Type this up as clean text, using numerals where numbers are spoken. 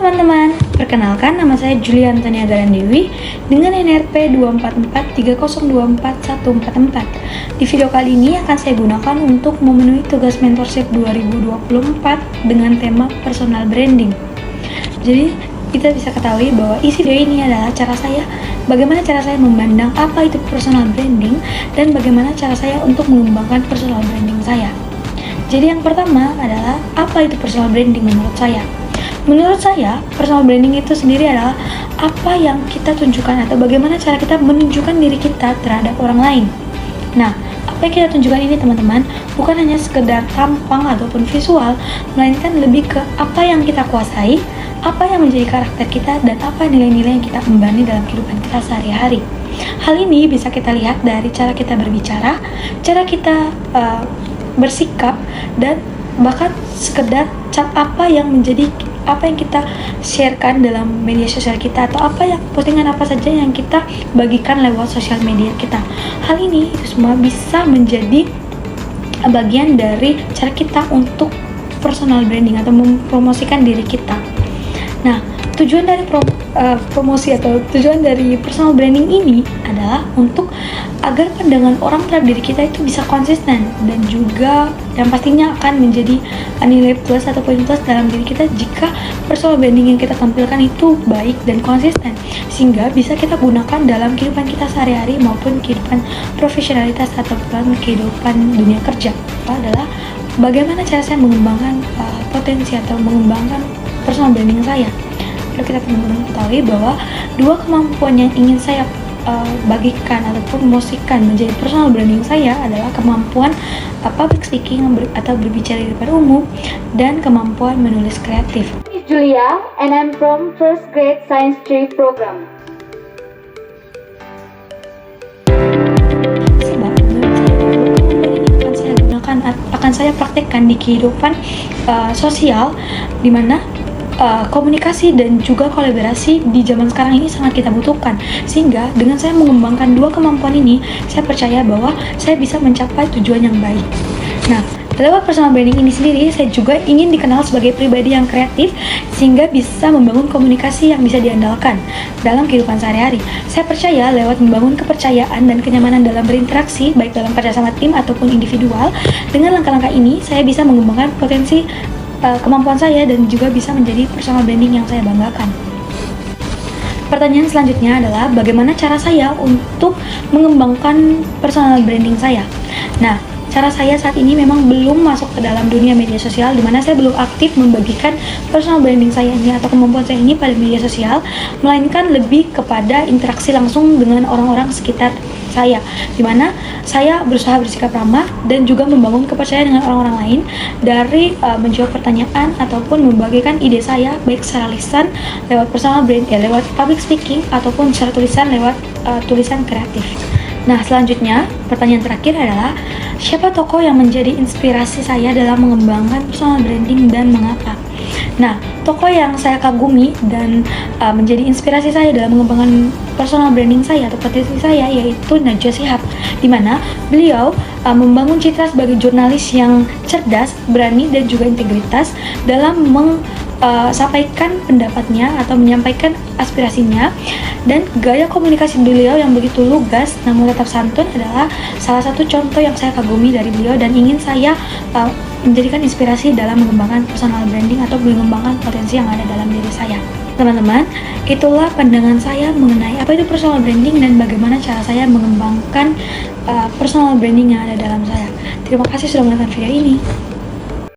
teman-teman, perkenalkan nama saya Julia Antania Garandewi dengan NRP 24430241444. Di video kali ini akan saya gunakan untuk memenuhi tugas mentorship 2024 dengan tema personal branding. Jadi kita bisa ketahui bahwa isi video ini adalah bagaimana cara saya memandang apa itu personal branding dan bagaimana cara saya untuk mengembangkan personal branding saya. Jadi yang pertama adalah apa itu personal branding menurut saya. Menurut saya, personal branding itu sendiri adalah apa yang kita tunjukkan atau bagaimana cara kita menunjukkan diri kita terhadap orang lain. Nah, apa yang kita tunjukkan ini teman-teman bukan hanya sekedar tampang ataupun visual, melainkan lebih ke apa yang kita kuasai, apa yang menjadi karakter kita, dan apa nilai-nilai yang kita embani dalam kehidupan kita sehari-hari. Hal ini bisa kita lihat dari cara kita berbicara, cara kita bersikap, dan bahkan sekedar apa yang kita sharekan dalam media sosial kita, atau postingan apa saja yang kita bagikan lewat sosial media kita. Hal ini itu semua bisa menjadi bagian dari cara kita untuk personal branding atau mempromosikan diri kita. Nah, tujuan dari promosi atau tujuan dari personal branding ini adalah untuk agar pandangan orang terhadap diri kita itu bisa konsisten, dan juga yang pastinya akan menjadi nilai plus atau poin plus dalam diri kita jika personal branding yang kita tampilkan itu baik dan konsisten, sehingga bisa kita gunakan dalam kehidupan kita sehari-hari maupun kehidupan profesionalitas ataupun kehidupan dunia kerja. Itu adalah bagaimana cara saya mengembangkan potensi atau mengembangkan personal branding saya. Perlu kita teman-teman ketahui bahwa dua kemampuan yang ingin saya bagikan ataupun promosikan menjadi personal branding saya adalah kemampuan public speaking atau berbicara di depan umum, dan kemampuan menulis kreatif. This is Julia and I'm from first grade science 3 program. Sebab akan saya praktekkan di kehidupan sosial, di mana komunikasi dan juga kolaborasi di zaman sekarang ini sangat kita butuhkan. Sehingga dengan saya mengembangkan dua kemampuan ini, saya percaya bahwa saya bisa mencapai tujuan yang baik. Nah, lewat personal branding ini sendiri, saya juga ingin dikenal sebagai pribadi yang kreatif, sehingga bisa membangun komunikasi yang bisa diandalkan dalam kehidupan sehari-hari. Saya percaya lewat membangun kepercayaan dan kenyamanan dalam berinteraksi, baik dalam kerjasama tim ataupun individual, dengan langkah-langkah ini saya bisa mengembangkan potensi kemampuan saya dan juga bisa menjadi personal branding yang saya banggakan. Pertanyaan selanjutnya adalah bagaimana cara saya untuk mengembangkan personal branding saya. Nah, cara saya saat ini memang belum masuk ke dalam dunia media sosial, di mana saya belum aktif membagikan personal branding saya ini atau kemampuan saya ini pada media sosial, melainkan lebih kepada interaksi langsung dengan orang-orang sekitar saya, di mana saya berusaha bersikap ramah dan juga membangun kepercayaan dengan orang-orang lain dari menjawab pertanyaan ataupun membagikan ide saya baik secara lisan lewat personal brand, lewat public speaking, ataupun secara tulisan lewat tulisan kreatif. Nah, selanjutnya pertanyaan terakhir adalah siapa tokoh yang menjadi inspirasi saya dalam mengembangkan personal branding dan mengapa? Nah, tokoh yang saya kagumi dan menjadi inspirasi saya dalam mengembangkan personal branding saya atau potensi saya yaitu Najwa Shihab, di mana beliau membangun citra sebagai jurnalis yang cerdas, berani, dan juga integritas dalam sampaikan pendapatnya atau menyampaikan aspirasinya, dan gaya komunikasi beliau yang begitu lugas namun tetap santun adalah salah satu contoh yang saya kagumi dari beliau dan ingin saya menjadikan inspirasi dalam mengembangkan personal branding atau mengembangkan potensi yang ada dalam diri saya. Teman-teman, itulah pandangan saya mengenai apa itu personal branding dan bagaimana cara saya mengembangkan personal branding yang ada dalam saya. Terima kasih sudah menonton video ini.